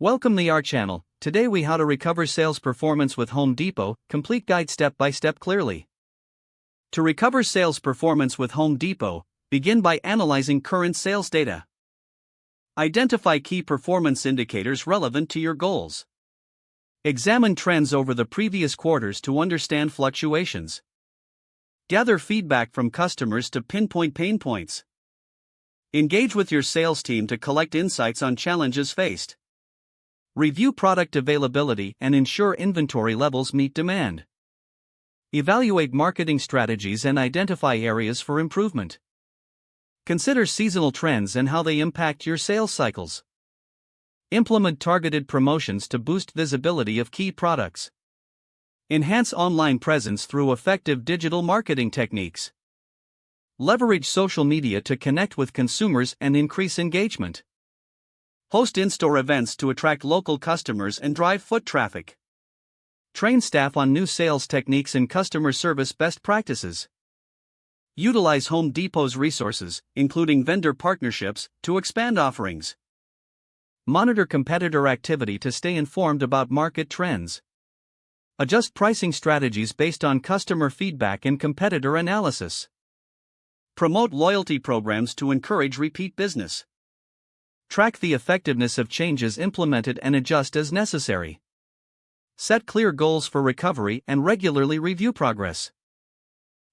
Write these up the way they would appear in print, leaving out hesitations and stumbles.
Welcome to our channel. Today we how to recover sales performance with Home Depot, complete guide step by step clearly. To recover sales performance with Home Depot, begin by analyzing current sales data. Identify key performance indicators relevant to your goals. Examine trends over the previous quarters to understand fluctuations. Gather feedback from customers to pinpoint pain points. Engage with your sales team to collect insights on challenges faced. Review product availability and ensure inventory levels meet demand. Evaluate marketing strategies and identify areas for improvement. Consider seasonal trends and how they impact your sales cycles. Implement targeted promotions to boost visibility of key products. Enhance online presence through effective digital marketing techniques. Leverage social media to connect with consumers and increase engagement. Host in-store events to attract local customers and drive foot traffic. Train staff on new sales techniques and customer service best practices. Utilize Home Depot's resources, including vendor partnerships, to expand offerings. Monitor competitor activity to stay informed about market trends. Adjust pricing strategies based on customer feedback and competitor analysis. Promote loyalty programs to encourage repeat business. Track the effectiveness of changes implemented and adjust as necessary. Set clear goals for recovery and regularly review progress.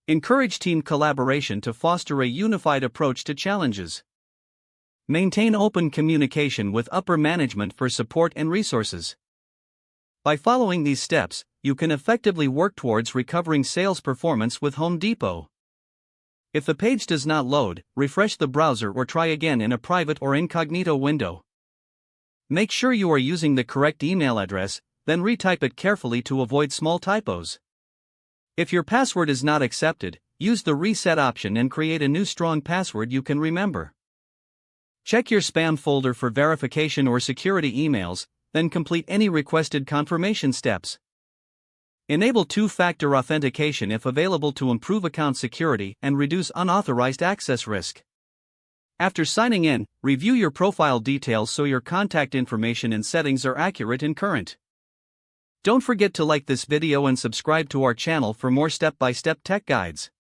Encourage team collaboration to foster a unified approach to challenges. Maintain open communication with upper management for support and resources. By following these steps, you can effectively work towards recovering sales performance with Home Depot. If the page does not load, refresh the browser or try again in a private or incognito window. Make sure you are using the correct email address, then retype it carefully to avoid small typos. If your password is not accepted, use the reset option and create a new strong password you can remember. Check your spam folder for verification or security emails, then complete any requested confirmation steps. Enable two-factor authentication if available to improve account security and reduce unauthorized access risk. After signing in, review your profile details so your contact information and settings are accurate and current. Don't forget to like this video and subscribe to our channel for more step-by-step tech guides.